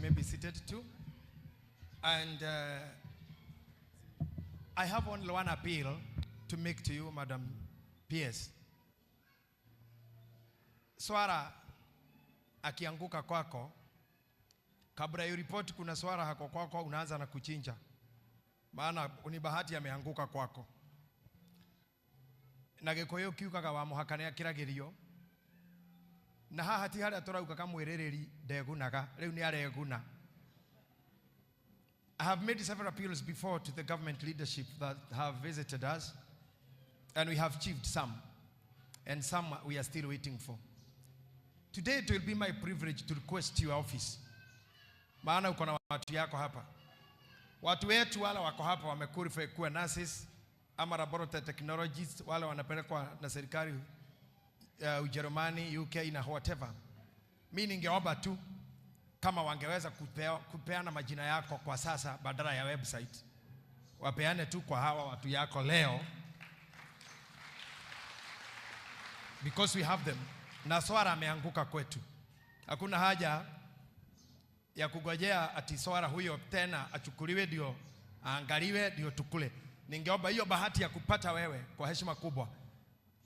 may be seated too. And I have only one appeal to make to you, Madam PS. Swara akianguka kwako, kabla ya ripoti kuna swara hako kwako, unaanza na kuchinja. Maana ni bahati ameanguka kwako. Na gikoyo kiukaga wa muhakania kiragirio. Na hahati haria turauka kamwirereri ndegunaga, riu ni areguna. I have made several appeals before to the government leadership that have visited us, and we have achieved some, and some we are still waiting for. Today it will be my privilege to request your office. Maana uko na watu yako hapa. Watu wetu wala wako hapa wamequalify kuwa nurses ama laboratory technologists, wala wanapelekwa na serikali Ujerumani, UK na whatever. Mimi ningeomba tu kama wangeweza kupeana majina yako kwa sasa badala ya website. Wapeane tu kwa hawa watu yako leo. Because we have them. Na swara ameanguka kwetu. Hakuna haja ya kugojea ati swara huyo tena achukuliwe ndio aangaliwe ndio tukule. Ningeomba hiyo bahati ya kupata wewe kwa heshima kubwa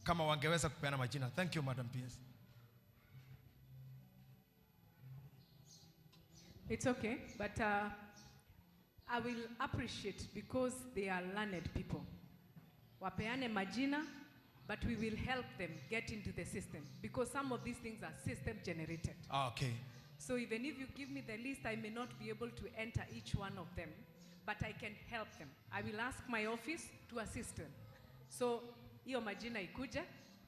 kama wangeweza kupeana majina. Thank you, Madam PS. It's okay, but I will appreciate because they are learned people. Wapeane majina, but we will help them get into the system because some of these things are system generated. Okay. So even if you give me the list, I may not be able to enter each one of them, but I can help them. I will ask my office to assist them. So hiyo majina ikuje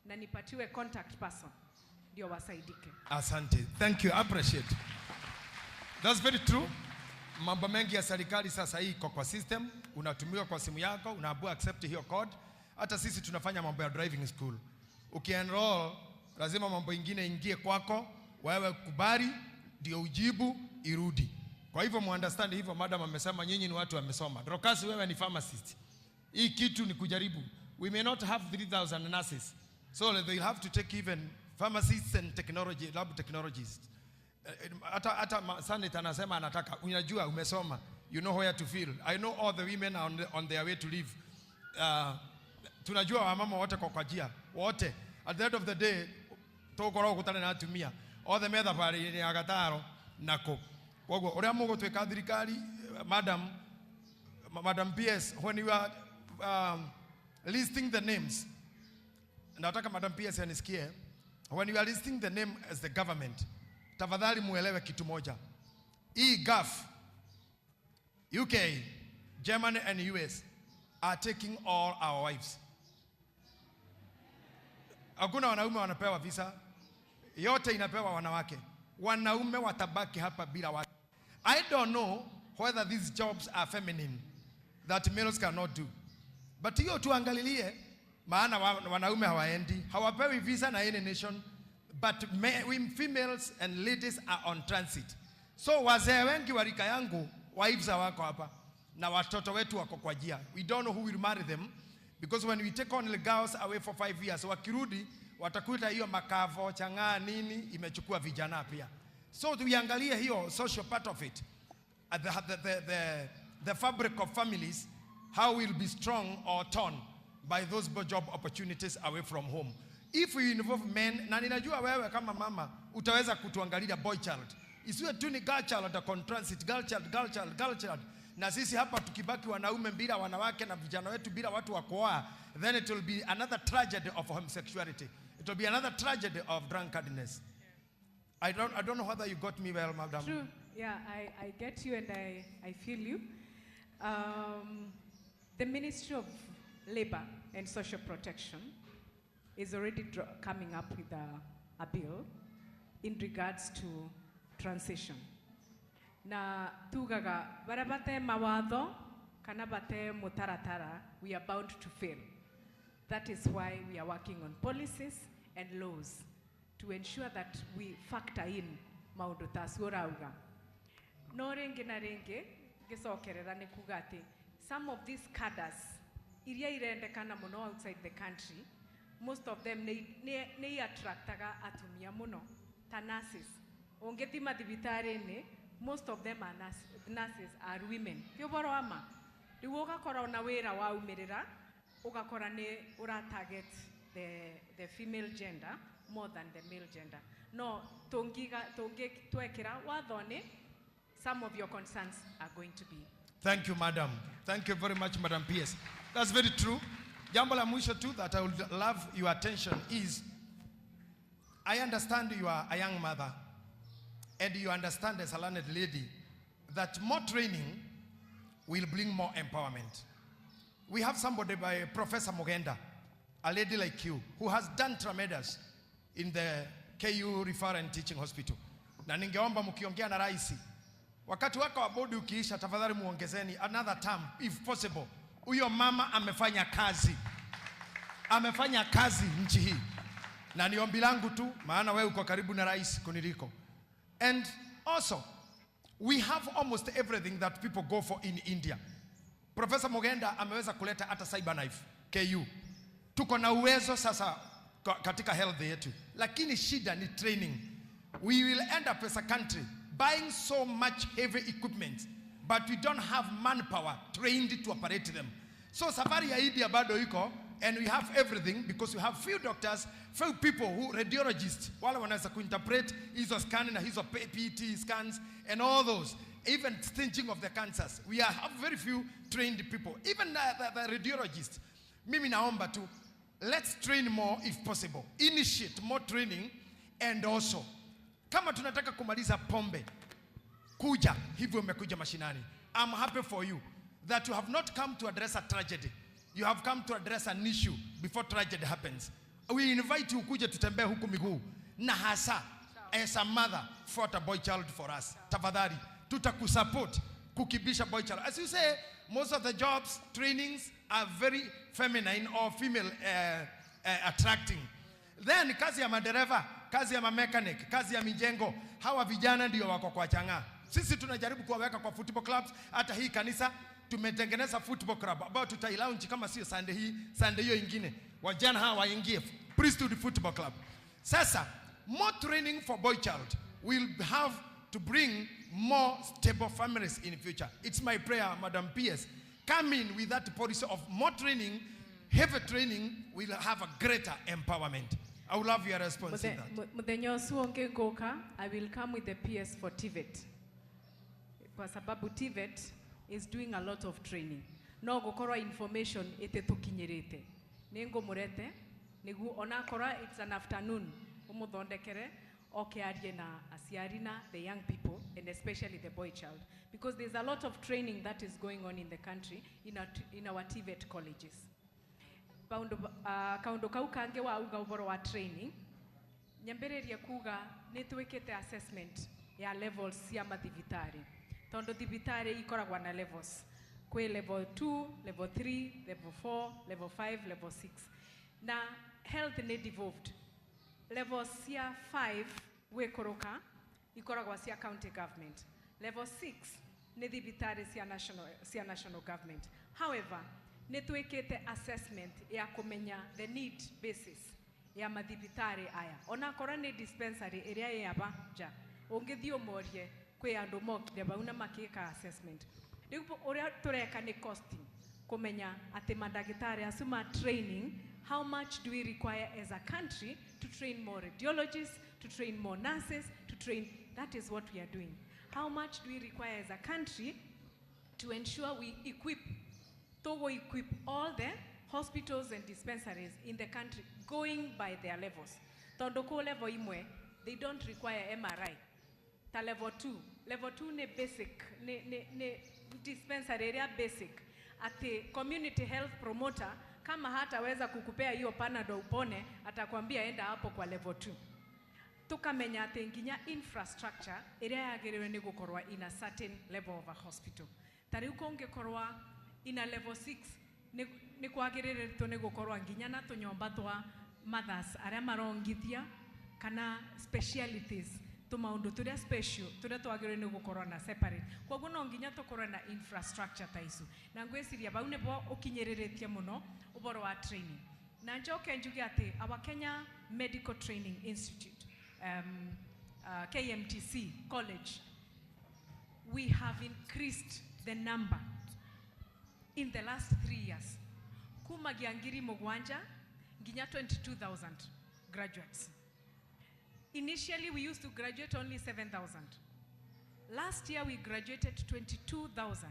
na nipatiwe contact person ndio wasaidike. Asante. Thank you. I appreciate. That's very true. Mambo mengi ya serikali sasa hii kwa system, unatumiwa kwa simu yako, unaambiwa accept hiyo code. Hata sisi tunafanya mambo ya driving school. Ukienroll lazima mambo ingine ingie kwako, wewe kubali ndio ujibu irudi. Kwa hivyo muunderstand hivyo, madam amesema nyinyi ni watu wamesoma. Drokasi wewe ni pharmacist. Hii kitu ni kujaribu. We may not have 3,000 nurses. So they'll have to take even pharmacists and technology, lab technologists. Hata Sanit anasema anataka, unajua umesoma, you know where to feel. I know all the women are on their way to leave. Tunajua wamama wote kwa jia, wote. At the end of the day, tokoro kutana na atumia. All the mother pale ni agataro nako. Wogo, ore amugo tweka thirikari, Madam PS, when you are listing the names, nataka Madam PS anisikie, when you are listing the name as the government, tafadhali muelewe kitu moja. Gulf, UK, Germany and US are taking all our wives. Hakuna wanaume wanapewa visa, yote inapewa wanawake. Wanaume watabaki hapa bila wake. I don't know whether these jobs are feminine that males cannot do. But hiyo tuangalilie, maana wanaume hawaendi, hawapewi visa na any nation, but females and ladies are on transit. So wazee wengi wa rika yangu wives wako hapa na watoto wetu wako kwa jia. We don't know who will marry them because when we take on the girls away for 5 years, wakirudi watakuta hiyo makavo changa nini imechukua vijana pia. So tuiangalie hiyo social part of it. The fabric of families, how will be strong or torn by those job opportunities away from home. If we involve men, na ninajua wewe kama mama utaweza kutuangalia boy child. Isiwe tu ni girl child on transit, girl child. Na sisi hapa tukibaki wanaume bila wanawake na vijana wetu bila watu wa kuoa, then it will be another tragedy of homosexuality. It will be another tragedy of drunkardness. I don't know whether you got me well, madam. True. Yeah, I get you and I feel you. The Ministry of Labor and Social Protection is already coming up with a bill in regards to transition. Na tugaga barabate mawatho kana bate mutaratara, we are bound to fail. That is why we are working on policies and laws to ensure that we factor in maundu tasurauga. No renge na renge gicokerera ni kuga ati some of these cadres iria irendekana muno outside the country, most of them ne attractaga atumia muno ta nurses. Ongethima thibitari-ini most of them are nurses are women. Yoboro ama. Diwoga kora na wera wa umerera, ugakora ne ura target the female gender more than the male gender. No, tonge tuekera wadhone, some of your concerns are going to be. Thank you, madam. Thank you very much, Madam PS. That's very true. Jambo la mwisho too that I would love your attention is, I understand you are a young mother, and you understand as a learned lady that more training will bring more empowerment. We have somebody by Professor Mugenda, a lady like you, who has done tremendous in the KU Referral and Teaching Hospital. Na ningeomba mkiongea na raisi, wakati wako wa bodi ukiisha, tafadhali muongezeni another term if possible. Huyo mama amefanya kazi. Amefanya kazi nchi hii. Na ni ombi langu tu, maana wewe uko karibu na rais kuniliko. And also, we have almost everything that people go for in India. Professor Mugenda ameweza kuleta hata cyber knife, KU. Tuko na uwezo sasa katika health yetu. Lakini shida ni training. We will end up as a country buying so much heavy equipment, but we don't have manpower trained to operate them. So safari ya India bado iko, and we have everything because we have few doctors, few people who radiologists, wale wanaweza kuinterpret hizo scan na hizo PET scans and all those, even staging of the cancers. We have very few trained people, even the radiologists. Mimi naomba tu, let's train more if possible. Initiate more training, and also, kama tunataka kumaliza pombe, kuja, hivyo umekuja mashinani. I'm happy for you that you have not come to address a tragedy. You have come to address an issue before tragedy happens. We invite you kuja tutembee huku miguu. Na hasa, as a mother, fought a boy child for us. Tafadhali, tutakusupport kukibisha boy child. As you say, most of the jobs, trainings are very feminine or female attracting. Then kazi ya madereva, kazi ya mechanic, kazi ya mijengo, hawa vijana ndio wako kwa changa. Sisi tunajaribu kuwaweka kwa football clubs. Hata hii kanisa tumetengeneza football club ambao tutailaunch kama sio Sunday hii, Sunday hiyo ingine. Wajana hawa waingie Priesthood Football Club. Sasa, more training for boy child will have to bring more stable families in the future. It's my prayer, Madam PS. Come in with that policy of more training, heavy training, will have a greater empowerment. I would love your response to that. I will come with the PS for TVET. Kwa sababu TVET is doing a lot of training. No gukora information ete tukinyirite. Nengo murete, nigu onakora it's an afternoon. Umuthondekere, okearie na asiarina, the young people, and especially the boy child. Because there's a lot of training that is going on in the country, in our TVET colleges. Kaundo kaukange wa uga uboro wa training, nyambereria kuga netwekete assessment ya levels ya mathivitari. Tondo thivitari ikoragwa na levels. Kwe level 2, level 3, level 4, level 5, level 6. Na health ne devolved. Level cia 5 we koroka ikoragwa cia county government. Level 6 ne thivitari cia national government. However, netwekete assessment ya kumenya the need basis ya mathibitari aya. Ona kora ne dispensary area ya banja. Ongethio morie kwe andu mokire bauna makika assessment. Ndipo oria tureka ni costing kumenya ati madagitari asuma training, how much do we require as a country to train more radiologists, to train more nurses, to train, that is what we are doing. How much do we require as a country to ensure we equip all the hospitals and dispensaries in the country going by their levels. Tondoko level imwe, they don't require MRI. Ta level 2 ne basic, ne dispensary area basic. Ati community health promoter, kama hataweza kukupea hiyo panado upone, atakwambia enda hapo kwa level 2. Tukamenya ati nginya infrastructure area yagerewe ni gukorwa in a certain level of a hospital. Tari uko ungekorwa in a level 6 ni kwagirire to ne gukorwa nginya na tunyomba twa mothers aria marongithia kana specialities to maundu turia special turia twagirire ni gukorwa na separate. Koguo no nginya tukorwa na infrastructure taisu. Na ngweciria bau ne bo ukinyiriretie muno uboro wa training. Na njoke njuge ati our Kenya Medical Training Institute KMTC College we have increased the number in the last 3 years. Kuma giangiri mugwanja, ginya 22,000 graduates. Initially, we used to graduate only 7,000. Last year, we graduated 22,000.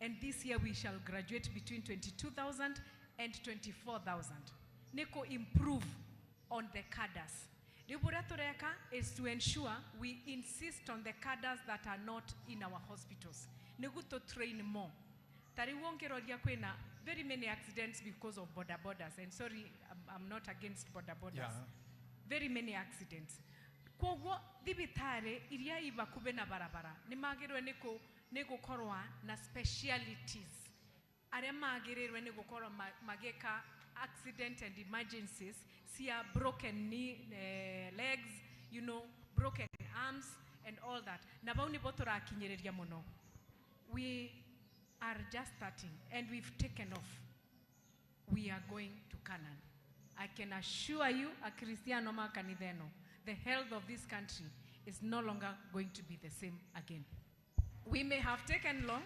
And this year, we shall graduate between 22,000 and 24,000. Neko improve on the cadres. Liburatoreka is to ensure we insist on the cadres that are not in our hospitals. Nego to train more. Tariwongerodia kwena very many accidents because of border borders. And sorry, I'm not against border borders. Yeah. Very many accidents. Kwa dibitare iria iba kubena barabara. Nimagirwe neko korwa na specialities. Are magirwe neko korwa mageka accident and emergencies. See a broken knee, legs, you know, broken arms and all that. Nabauni botora kinyereria mono. We are just starting and we've taken off. We are going to Canaan. I can assure you, a Cristiano Macanideno, the health of this country is no longer going to be the same again. We may have taken long.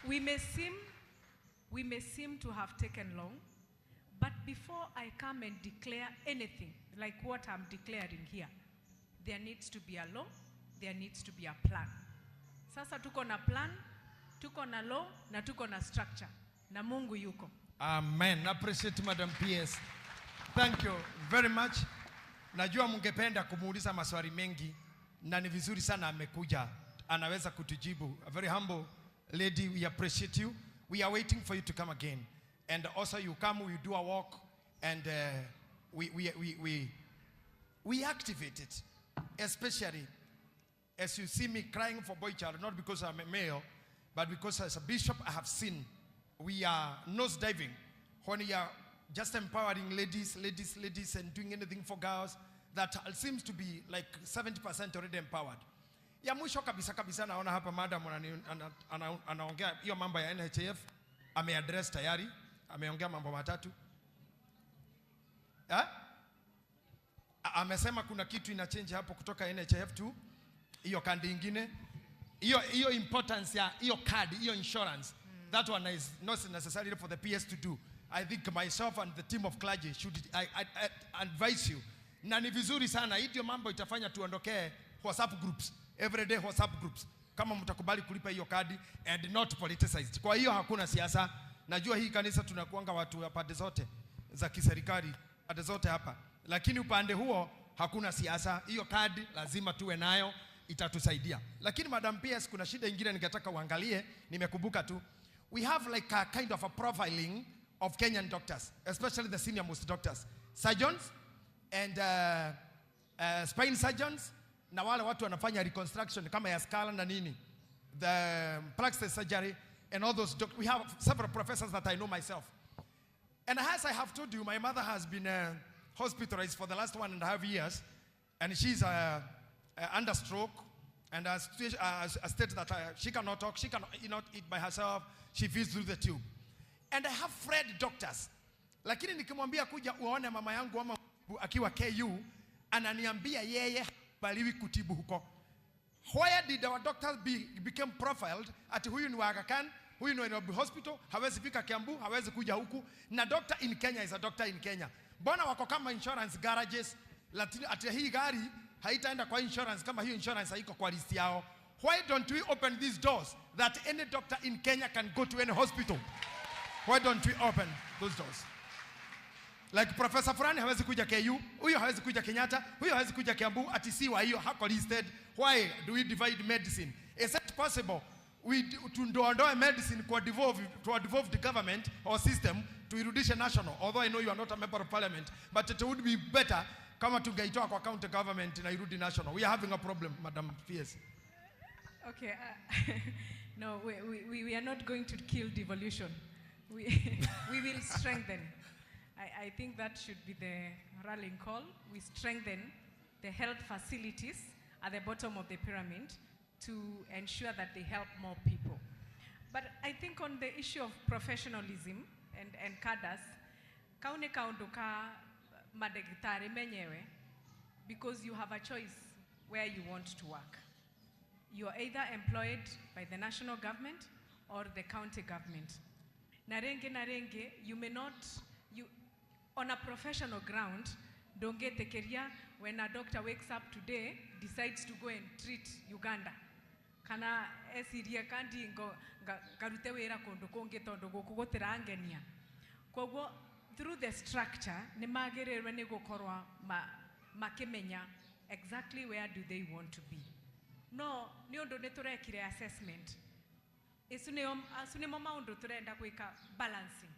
We may seem to have taken long, but before I come and declare anything like what I'm declaring here, there needs to be a law, there needs to be a plan. Sasa tuko na plan, tuko na law, na tuko na structure. Na Mungu yuko. Amen. Appreciate Madam PS. Thank you very much. Najua mungependa kumuuliza maswali mengi na ni vizuri sana amekuja. Anaweza kutujibu. A very humble lady, we appreciate you. We are waiting for you to come again. And also you come, we do a walk and we activate it. Especially as you see me crying for boy child, not because I'm a male, but because as a bishop I have seen we are nose diving when we are just empowering ladies and doing anything for girls that seems to be like 70% already empowered. Ya mwisho kabisa naona hapa madam anaongea hiyo mambo ya NHIF, ameaddress tayari, ameongea mambo matatu. Amesema kuna kitu ina change hapo kutoka NHIF to hiyo kandi ingine. Hiyo importance ya hiyo card, hiyo insurance. That one is not necessarily for the PS to do. I think myself and the team of clergy should I advise you. Na ni vizuri sana, hiyo mambo itafanya tuondokee WhatsApp groups, everyday WhatsApp groups. Kama mtakubali kulipa hiyo kadi and not politicized. Kwa hiyo hakuna siasa. Najua hii kanisa tunakuanga watu wa pande zote za kiserikali, pande zote hapa. Lakini upande huo hakuna siasa. Hiyo kadi lazima tuwe nayo, itatusaidia. Lakini Madam PS, kuna shida nyingine ningetaka uangalie, nimekumbuka tu. We have like a kind of a profiling of Kenyan doctors, especially the senior most doctors, surgeons and spine surgeons, na wale watu wanafanya reconstruction kama ya skull na nini, the plastic surgery and all those. We have several professors that I know myself. And as I have told you, my mother has been hospitalized for the last 1.5 years, and she's under stroke, and stated that she cannot talk, she cannot eat by herself, she feeds through the tube. And I have Fred doctors. Lakini nikimwambia kuja uone mama yangu ama akiwa KU, ananiambia yeye baliwi kutibu huko. Where did our doctors become profiled at huyu ni wa Aga Khan, huyu ni wa Nairobi Hospital, hawezi fika Kiambu, hawezi kuja huku, na doctor in Kenya is a doctor in Kenya. Mbona wako kama insurance garages, ati hii gari haitaenda kwa insurance kama hiyo insurance haiko kwa list yao? Why don't we open these doors that any doctor in Kenya can go to any hospital? Why don't we open those doors? Like Professor Fulani hawezi kuja KU, huyo hawezi kuja Kenyatta, huyo hawezi kuja Kiambu, ati si wa hiyo hako listed. Why do we divide medicine? Is it possible we tundoondoe medicine to devolve the government or system to irudishe national? Although I know you are not a member of parliament, but it would be better kama tungeitoa kwa county government na irudi national. We are having a problem, Madam PS. Okay, no, we are not going to kill devolution. We will strengthen. I think that should be the rallying call. We strengthen the health facilities at the bottom of the pyramid to ensure that they help more people. But I think on the issue of professionalism and cadres, kaune kaunduka madagitari menyewe, because you have a choice where you want to work. You are either employed by the national government or the county government. Narenge, you may not, on a professional ground, don't get the career when a doctor wakes up today, decides to go and treat Uganda. Kana esiria kandi garute wera kondo konge tondo gukugotera angenia. Kogo through the structure ne magererwe ne gukorwa makemenya exactly where do they want to be. No, ni ondo ne turekire assessment. Asune mama ondo turenda gweka balancing.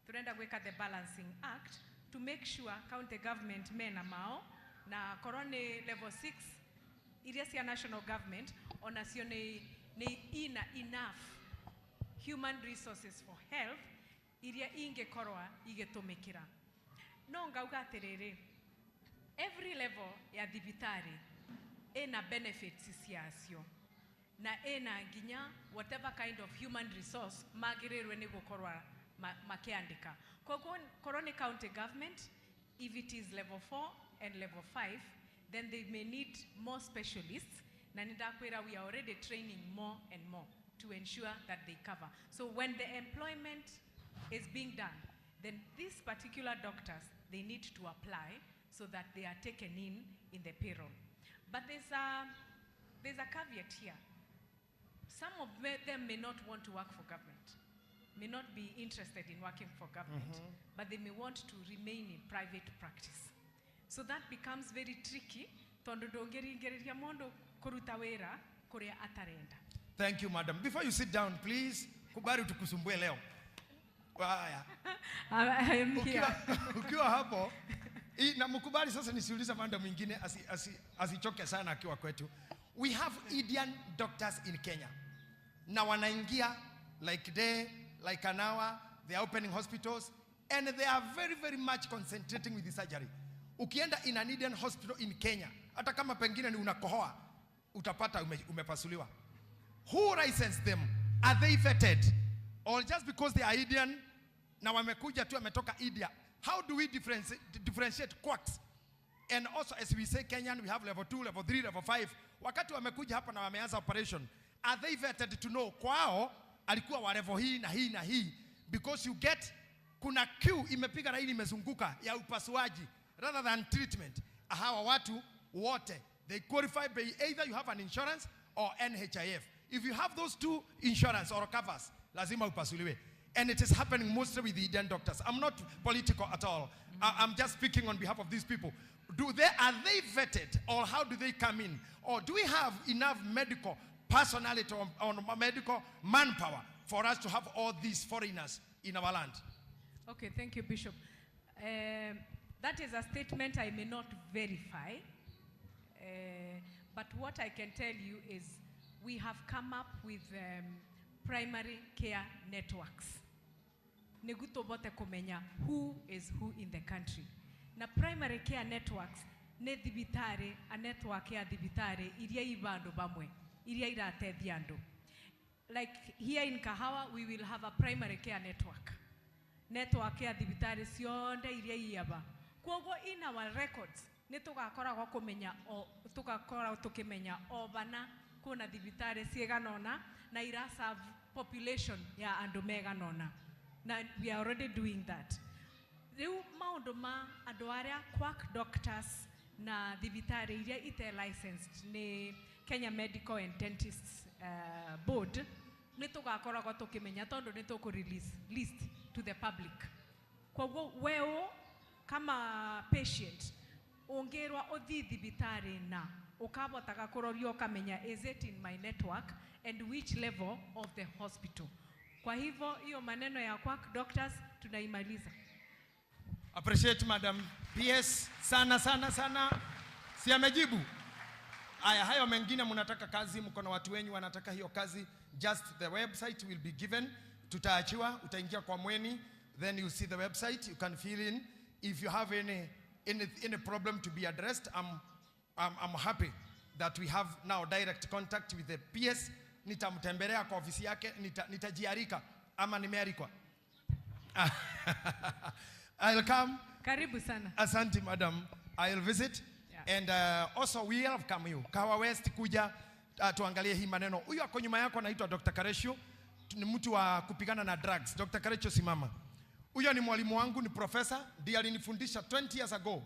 Turenda gweka the balancing act to make sure county government mena mao na korone level 6 iria cia national government onacio ne enough human resources for health iria ingekorwa igetumikira. No ngauga atiriri, every level ya thibitari ena benefits ciacio na ena nginya whatever kind of human resource magirirwe ni gukorwa makiandika. Korone county government, if it is level 4 and level 5, then they may need more specialists. Nanidakwira, we are already training more and more to ensure that they cover. So when the employment is being done, then these particular doctors, they need to apply so that they are taken in the payroll. But there's a caveat here. Some of them may not want to work for government, may not be interested in working for government, but they may want to remain in private practice. So that becomes very tricky. Thank you, madam. Before you sit down, please, kubari tukusumbue leo. I am here. Ukiwa hapo, na mkubali sasa nisiuliza manda mwingine asichoke sana akiwa kwetu. We have Indian doctors in Kenya. Na wanaingia like day, like an hour, they are opening hospitals, and they are very, very much concentrating with the surgery. Ukienda in an Indian hospital in Kenya, hata kama pengine ni unakohoa, utapata umepasuliwa. Who licensed them? Are they vetted? Or just because they are Indian, na wamekuja tu wametoka India? How do we differentiate quacks? And also, as we say Kenyan, we have level 2, level 3, level 5. Wakati wamekuja hapa na wameanza operation, are they vetted to know kwao alikuwa wa level hii na hii na hii? Because you get, kuna queue imepiga laini imezunguka ya upasuaji rather than treatment. Hawa watu wote, they qualify by either you have an insurance or NHIF. If you have those two insurance or covers, lazima upasuliwe. And it is happening mostly with the Indian doctors. I'm not political at all. I'm just speaking on behalf of these people. Are they vetted, or how do they come in? Or do we have enough medical personality or medical manpower for us to have all these foreigners in our land? Okay, thank you, Bishop. That is a statement I may not verify, but what I can tell you is we have come up with primary care networks. Neguto bote komenya who is who in the country. Na primary care networks ne dibitare a network ya dibitare iria ibando bamwe iria iratethi andu. Like here in Kahawa, we will have a primary care network. Network ya dibitare sionde iria iaba. Kuogo in our records ne tugakora gwa kumenya o tugakora tukimenya obana kuna dibitare cieganona na ira serve population ya andu meganona. Now we are already doing that. Riu maundu ma andu aria quack doctors na dibitare iria ite licensed ni Kenya Medical and Dentists Board ni tugakora gwa tukimenya tondu ni tuku release list to the public. Kwa weo kama patient ongerwa othi dibitare na ukabotaka kurorio kamenya is it in my network and which level of the hospital. Kwa hivyo hiyo maneno ya quack doctors tunaimaliza. Appreciate Madam PS sana. Si amejibu. Aya, hayo mengine mnataka kazi, mko na watu wenyu wanataka hiyo kazi, just the website will be given. Tutaachiwa, utaingia kwa Mweni, then you see the website, you can fill in. If you have any problem to be addressed, I'm happy that we have now direct contact with the PS. Nitamtembelea kwa ofisi yake, nitajiarika ama nimearikwa. I'll come. Karibu sana. Asante madam. I'll visit. Yeah. And also we welcome you. Kahawa West kuja tuangalie hii maneno. Huyu ako nyuma yako anaitwa Dr. Karesho, ni mtu wa kupigana na drugs. Dr. Karesho, simama. Huyo ni mwalimu wangu, ni professor, ndiye alinifundisha 20 years ago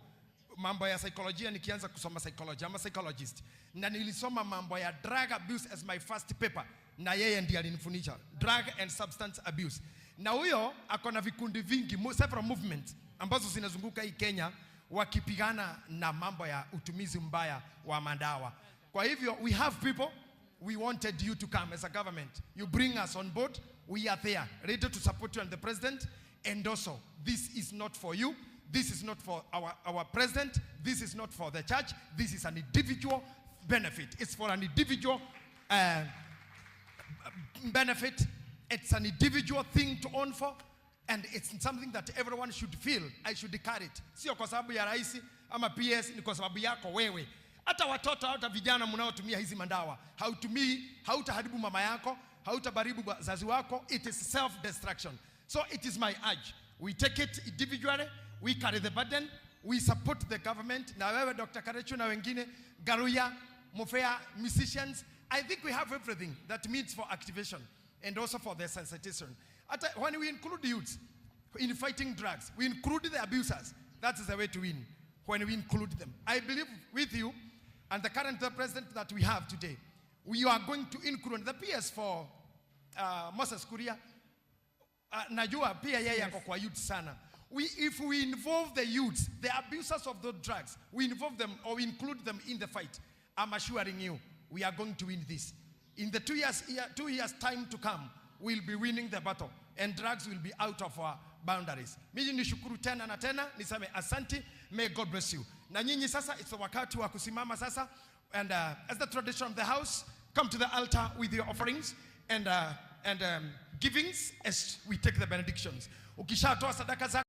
mambo ya psychology nikianza kusoma psychology. I'm a psychologist. Na nilisoma mambo ya drug abuse as my first paper. Na yeye ndiye alinifundisha drug and substance abuse. Na huyo akona vikundi vingi, several movements ambazo zinazunguka hii Kenya wakipigana na mambo ya utumizi mbaya wa madawa. Kwa hivyo we have people, we wanted you to come as a government. You bring us on board, we are there, ready to support you and the president. And also, this is not for you, this is not for our president, this is not for the church, this is an individual benefit. It's for an individual benefit. It's an individual thing to own for, and it's something that everyone should feel. I should carry it. Sio kwa sababu ya rais ama PS, ni kwa sababu yako wewe. Hata watoto, hata vijana mnaotumia hizi mandawa, hautaharibu mama yako, hautabaribu wazazi wako. It is self-destruction. So it is my urge. We take it individually, we carry the burden, we support the government. Na wewe Dr. Karechu na wengine, Garuya, Mufea, musicians, I think we have everything that needs for activation and also for the sensitization. When we include youths in fighting drugs, we include the abusers. That is the way to win, when we include them. I believe with you and the current president that we have today, we are going to include the PS for Moses Kuria. Najua pia yeye yako kwa youth sana. If we involve the youths, the abusers of those drugs, we involve them or we include them in the fight, I'm assuring you, we are going to win this. In the 2 years time to come, we'll be winning the battle and drugs will be out of our boundaries. Mimi nishukuru tena na tena, niseme asante, may God bless you. Na nyinyi sasa, it's the wakati wa kusimama sasa, and as the tradition of the house, come to the altar with your offerings and givings as we take the benedictions. Ukishatoa sadaka zako